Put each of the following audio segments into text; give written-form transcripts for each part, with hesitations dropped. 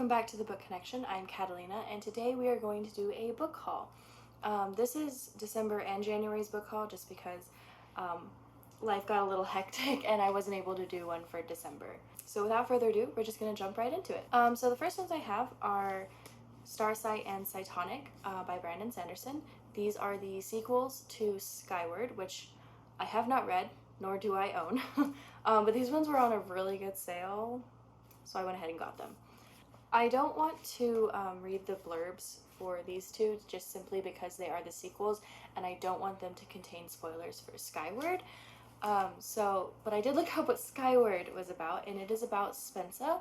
back to the Book Connection. I'm Catalina, and today we are going to do a book haul. This is December and January's book haul just because life got a little hectic and I wasn't able to do one for December. So without further ado, we're just going to jump right into it. So the first ones I have are Starsight and Cytonic by Brandon Sanderson. These are the sequels to Skyward, which I have not read, nor do I own. But these ones were on a really good sale, so I went ahead and got them. I don't want to read the blurbs for these two just simply because they are the sequels and I don't want them to contain spoilers for Skyward. But I did look up what Skyward was about, and it is about Spensa,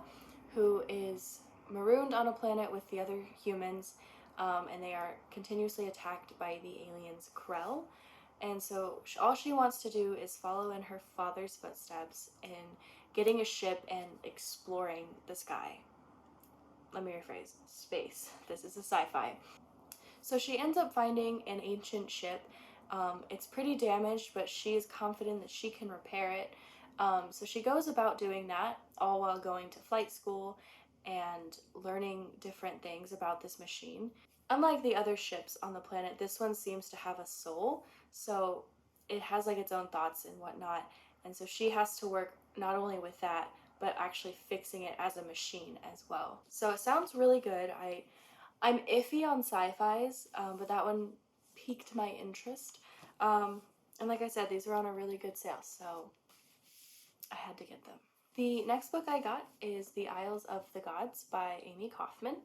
who is marooned on a planet with the other humans, and they are continuously attacked by the aliens Krell. And so all she wants to do is follow in her father's footsteps in getting a ship and exploring the sky. Let me rephrase, space. This is a sci-fi. So she ends up finding an ancient ship. It's pretty damaged, but she is confident that she can repair it. So she goes about doing that, all while going to flight school and learning different things about this machine. Unlike the other ships on the planet, this one seems to have a soul, so it has like its own thoughts and whatnot. And so she has to work not only with that, but actually fixing it as a machine as well. So it sounds really good. I'm iffy on sci-fis, but that one piqued my interest. And like I said, these were on a really good sale, so I had to get them. The next book I got is The Isles of the Gods by Amy Kaufman.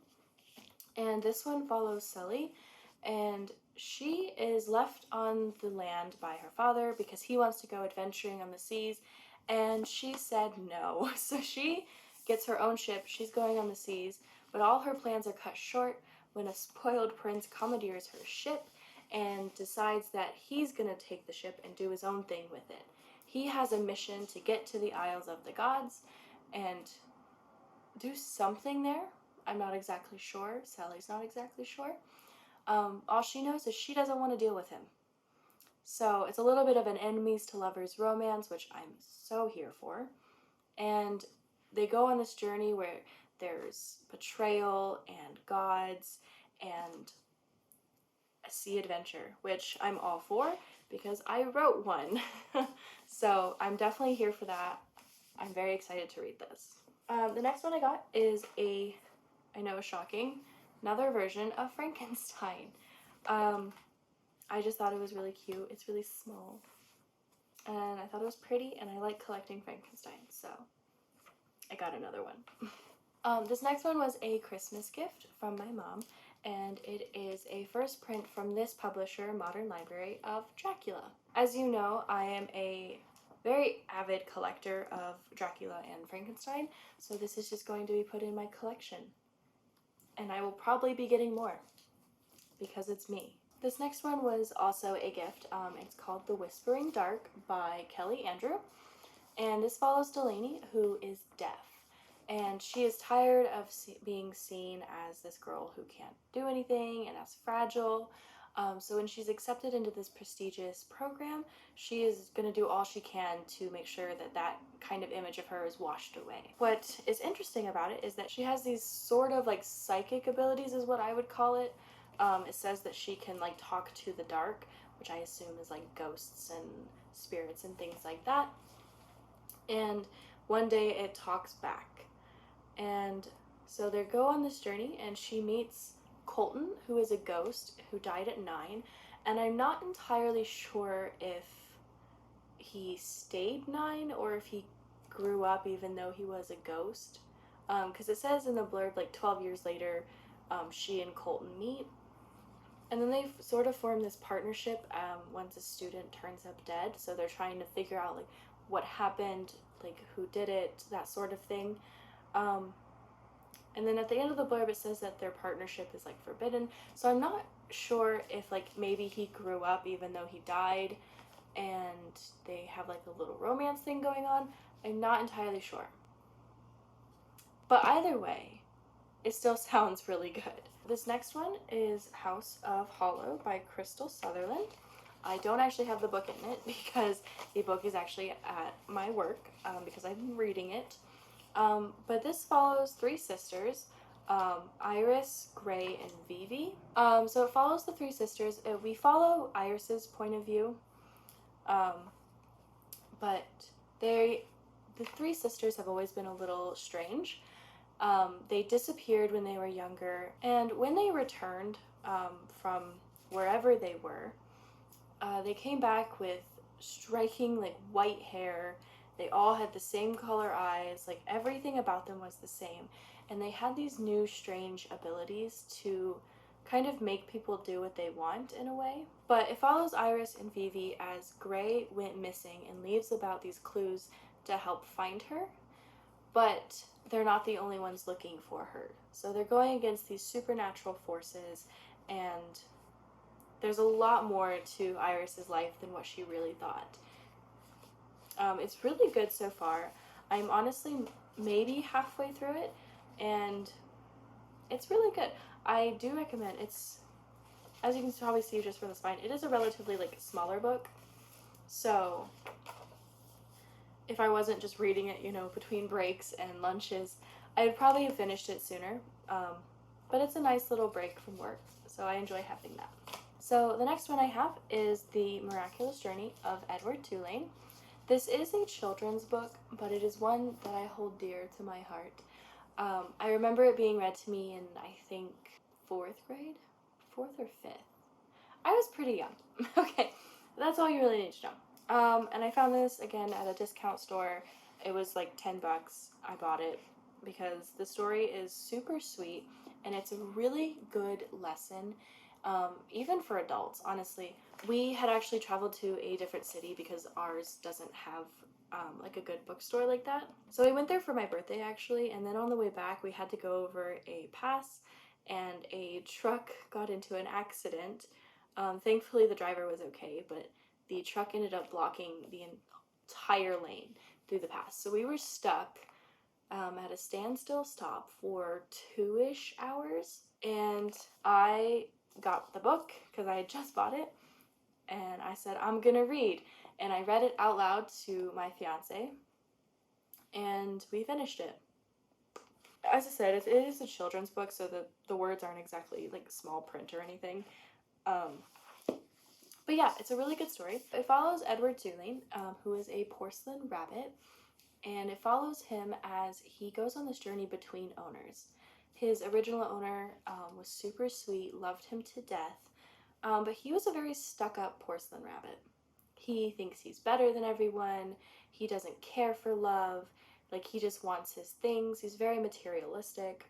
And this one follows Sully, and she is left on the land by her father because he wants to go adventuring on the seas, and she said no. So she gets her own ship, she's going on the seas, but all her plans are cut short when a spoiled prince commandeers her ship and decides that he's gonna take the ship and do his own thing with it. He has a mission to get to the Isles of the Gods and do something there. I'm not exactly sure. Sally's not exactly sure. All she knows is she doesn't want to deal with him. So it's a little bit of an enemies to lovers romance, which I'm so here for. And they go on this journey where there's betrayal and gods and a sea adventure, which I'm all for because I wrote one. So I'm definitely here for that. I'm very excited to read this. The next one I got is I know, shocking, another version of Frankenstein. I just thought it was really cute. It's really small. And I thought it was pretty, and I like collecting Frankenstein, so I got another one. This next one was a Christmas gift from my mom, and it is a first print from this publisher, Modern Library, of Dracula. As you know, I am a very avid collector of Dracula and Frankenstein, so this is just going to be put in my collection. And I will probably be getting more because it's me. This next one was also a gift. It's called The Whispering Dark by Kelly Andrew. And this follows Delaney, who is deaf. And she is tired of being seen as this girl who can't do anything and as fragile. So when she's accepted into this prestigious program, she is going to do all she can to make sure that that kind of image of her is washed away. What is interesting about it is that she has these sort of like psychic abilities is what I would call it. It says that she can like talk to the dark, which I assume is like ghosts and spirits and things like that. And one day it talks back. And so they go on this journey and she meets Colton, who is a ghost who died at 9, and I'm not entirely sure if he stayed 9 or if he grew up even though he was a ghost, because it says in the blurb like 12 years later she and Colton meet, and then they sort of form this partnership once a student turns up dead, so they're trying to figure out like what happened, like who did it, that sort of thing. And then at the end of the blurb it says that their partnership is like forbidden, so I'm not sure if like maybe he grew up even though he died and they have like a little romance thing going on. I'm not entirely sure. But either way, it still sounds really good. This next one is House of Hollow by Crystal Sutherland. I don't actually have the book in it because the book is actually at my work because I'm reading it. But this follows three sisters Iris, Gray, and Vivi. So it follows the three sisters. We follow Iris's point of view, um, but the three sisters have always been a little strange. They disappeared when they were younger, and when they returned from wherever they were, they came back with striking like white hair. They all had the same color eyes, like everything about them was the same. And they had these new strange abilities to kind of make people do what they want in a way. But it follows Iris and Vivi as Gray went missing and leaves about these clues to help find her. But they're not the only ones looking for her. So they're going against these supernatural forces, and there's a lot more to Iris's life than what she really thought. It's really good so far. I'm honestly maybe halfway through it, and it's really good. I do recommend. It's, as you can probably see just from the spine, it is a relatively like smaller book. So if I wasn't just reading it, between breaks and lunches, I'd probably have finished it sooner. But it's a nice little break from work, so I enjoy having that. So the next one I have is The Miraculous Journey of Edward Tulane. This is a children's book, but it is one that I hold dear to my heart. I remember it being read to me in, I think, fourth grade? Fourth or fifth? I was pretty young. Okay, that's all you really need to know. And I found this, again, at a discount store. It was like $10. I bought it because the story is super sweet, and it's a really good lesson, even for adults, honestly. We had actually traveled to a different city because ours doesn't have like a good bookstore like that. So we went there for my birthday, actually, and then on the way back we had to go over a pass, and a truck got into an accident. Thankfully the driver was okay, but the truck ended up blocking the entire lane through the pass. So we were stuck at a standstill stop for 2-ish hours, and I got the book because I had just bought it, and I said, I'm gonna read. And I read it out loud to my fiance, and we finished it. As I said, it is a children's book, so the words aren't exactly like small print or anything. But yeah, it's a really good story. It follows Edward Tulane, who is a porcelain rabbit, and it follows him as he goes on this journey between owners. His original owner was super sweet, loved him to death, but he was a very stuck-up porcelain rabbit. He thinks he's better than everyone. He doesn't care for love. Like, he just wants his things. He's very materialistic.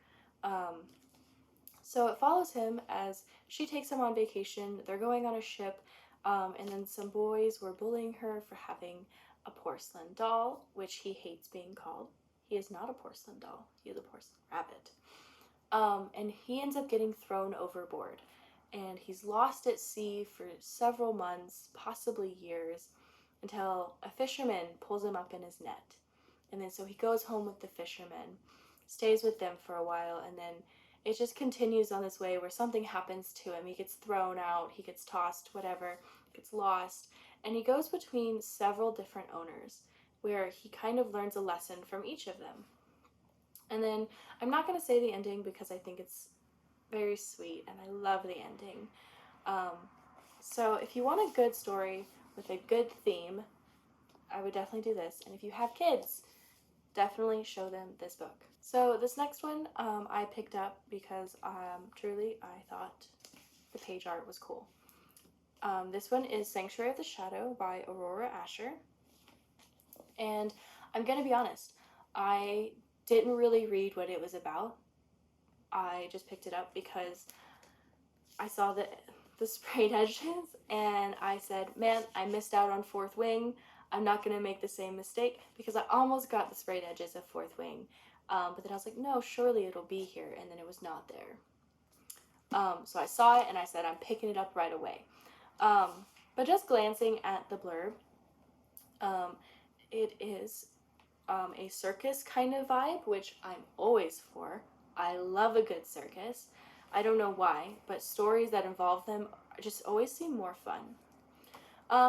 So it follows him as she takes him on vacation. They're going on a ship, and then some boys were bullying her for having a porcelain doll, which he hates being called. He is not a porcelain doll. He is a porcelain rabbit. And he ends up getting thrown overboard. And he's lost at sea for several months, possibly years, until a fisherman pulls him up in his net. And then so he goes home with the fisherman, stays with them for a while, and then it just continues on this way where something happens to him. He gets thrown out, he gets tossed, whatever, gets lost, and he goes between several different owners where he kind of learns a lesson from each of them. And then I'm not going to say the ending because I think it's very sweet and I love the ending. So if you want a good story with a good theme, I would definitely do this. And if you have kids, definitely show them this book. So this next one I picked up because truly I thought the page art was cool. This one is Sanctuary of the Shadow by Aurora Asher. And I'm going to be honest, I didn't really read what it was about. I just picked it up because I saw the sprayed edges, and I said, man, I missed out on Fourth Wing. I'm not going to make the same mistake, because I almost got the sprayed edges of Fourth Wing. But then I was like, no, surely it'll be here, and then it was not there. So I saw it, and I said, I'm picking it up right away. But just glancing at the blurb, it is a circus kind of vibe, which I'm always for. I love a good circus. I don't know why, but stories that involve them just always seem more fun.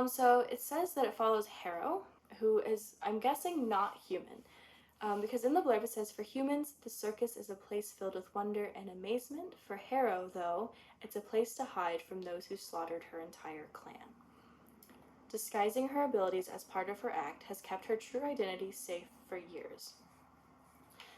So it says that it follows Harrow, who is, I'm guessing, not human. Because in the blurb it says, for humans, the circus is a place filled with wonder and amazement. For Harrow, though, it's a place to hide from those who slaughtered her entire clan. Disguising her abilities as part of her act has kept her true identity safe for years.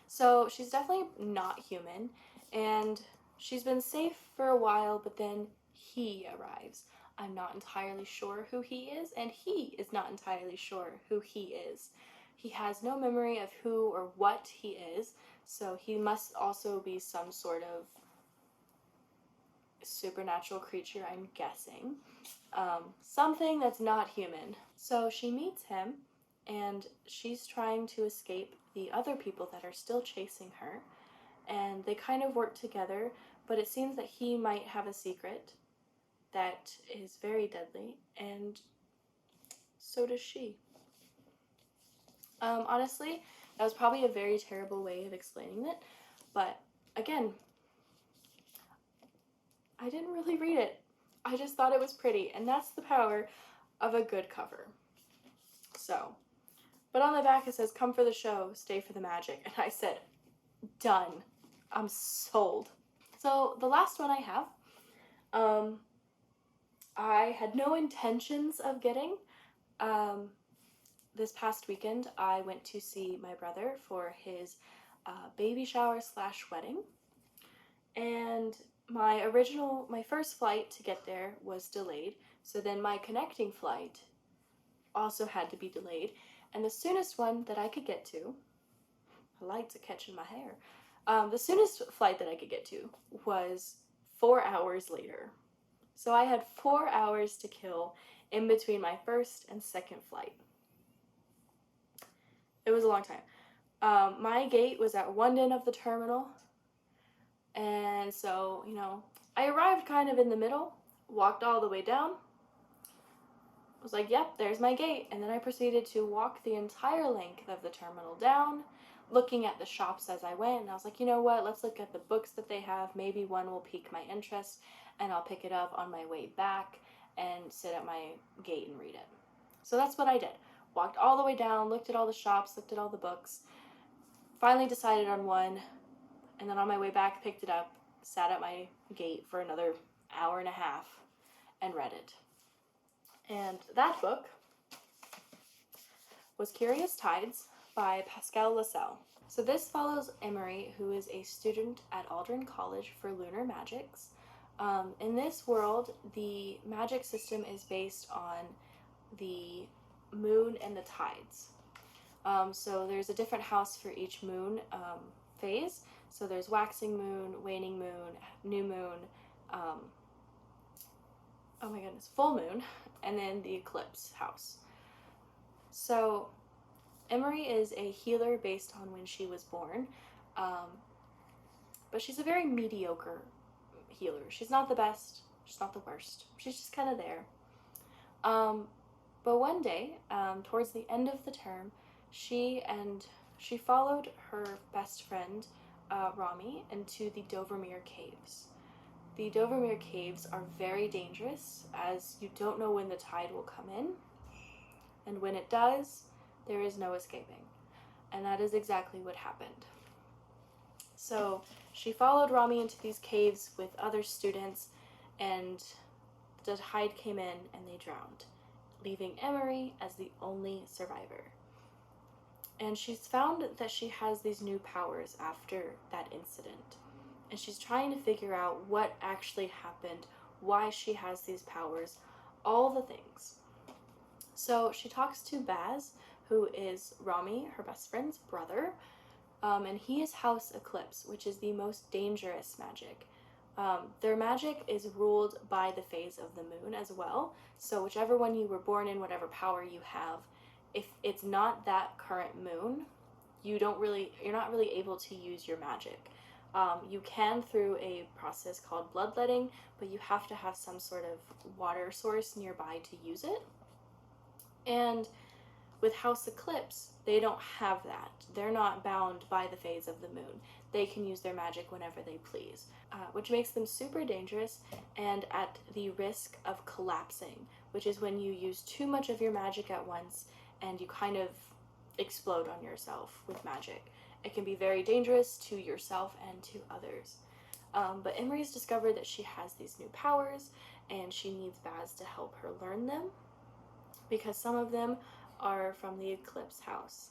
So she's definitely not human, and she's been safe for a while, but then he arrives. I'm not entirely sure who he is, and he is not entirely sure who he is. He has no memory of who or what he is, so he must also be some sort of supernatural creature, I'm guessing. Something that's not human. So she meets him, and she's trying to escape the other people that are still chasing her, and they kind of work together, but it seems that he might have a secret that is very deadly, and so does she. Honestly, that was probably a very terrible way of explaining it, but again, I didn't really read it. I just thought it was pretty, and that's the power of a good cover. So, but on the back it says, come for the show, stay for the magic, and I said, done. I'm sold. So the last one I have, I had no intentions of getting. This past weekend, I went to see my brother for his baby shower / wedding, and my first flight to get there was delayed, so then my connecting flight also had to be delayed, and the soonest one that I could get to, my lights are catching my hair, the soonest flight that I could get to was 4 hours later. So I had 4 hours to kill in between my first and second flight. It was a long time. My gate was at one end of the terminal, and so, I arrived kind of in the middle, walked all the way down, was like, yep, there's my gate, and then I proceeded to walk the entire length of the terminal down, looking at the shops as I went, and I was like, you know what, let's look at the books that they have, maybe one will pique my interest, and I'll pick it up on my way back and sit at my gate and read it. So that's what I did. Walked all the way down, looked at all the shops, looked at all the books, finally decided on one, and then on my way back picked it up, sat at my gate for another hour and a half, and read it. And that book was Curious Tides by Pascal Lassalle. So this follows Emery, who is a student at Aldrin College for lunar magics. In this world, the magic system is based on the moon and the tides. So there's a different house for each moon phase. So there's waxing moon, waning moon, new moon, full moon, and then the eclipse house. So Emery is a healer based on when she was born, but she's a very mediocre healer. She's not the best, she's not the worst, she's just kind of there. But one day, towards the end of the term, she followed her best friend, Rami, into the Dovermere Caves. The Dovermere Caves are very dangerous, as you don't know when the tide will come in, and when it does, there is no escaping. And that is exactly what happened. So she followed Rami into these caves with other students, and the tide came in and they drowned, leaving Emery as the only survivor. And she's found that she has these new powers after that incident. And she's trying to figure out what actually happened, why she has these powers, all the things. So she talks to Baz, who is Rami, her best friend's brother, and he is House Eclipse, which is the most dangerous magic. Their magic is ruled by the phase of the moon as well, so whichever one you were born in, whatever power you have, if it's not that current moon, you're not really able to use your magic. You can through a process called bloodletting, but you have to have some sort of water source nearby to use it. And with House Eclipse, they don't have that. They're not bound by the phase of the moon. They can use their magic whenever they please, which makes them super dangerous and at the risk of collapsing, which is when you use too much of your magic at once and you kind of explode on yourself with magic. It can be very dangerous to yourself and to others. But Emery's discovered that she has these new powers, and she needs Baz to help her learn them, because some of them are from the Eclipse House.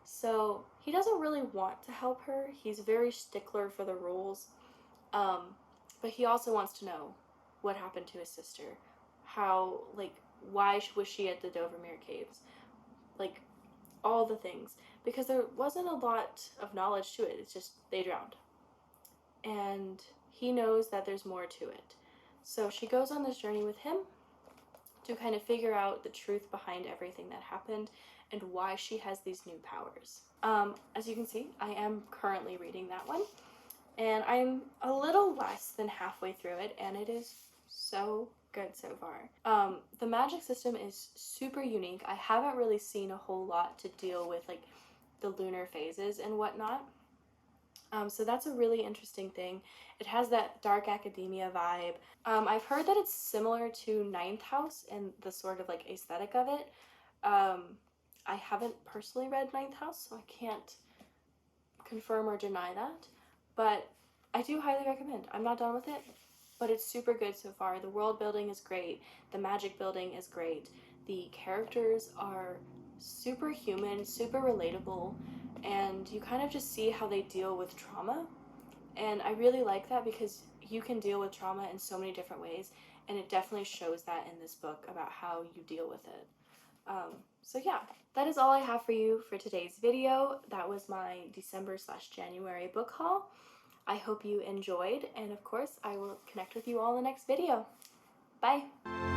So he doesn't really want to help her. He's very stickler for the rules. Um, but he also wants to know what happened to his sister. How, like, why was she at the Dovermere Caves? Like, all the things. Because there wasn't a lot of knowledge to it. It's just they drowned. And he knows that there's more to it. So she goes on this journey with him to kind of figure out the truth behind everything that happened and why she has these new powers. As you can see, I am currently reading that one, and I'm a little less than halfway through it, and it is so good so far. The magic system is super unique. I haven't really seen a whole lot to deal with, like, the lunar phases and whatnot. So that's a really interesting thing. It has that dark academia vibe. I've heard that it's similar to Ninth House and the sort of like aesthetic of it. I haven't personally read Ninth House, so I can't confirm or deny that, but I do highly recommend. I'm not done with it, but it's super good so far. The world building is great. The magic building is great. The characters are super human, super relatable, and you kind of just see how they deal with trauma. And I really like that because you can deal with trauma in so many different ways, and it definitely shows that in this book about how you deal with it. So yeah, that is all I have for you for today's video. That was my December/January book haul. I hope you enjoyed, and of course, I will connect with you all in the next video. Bye!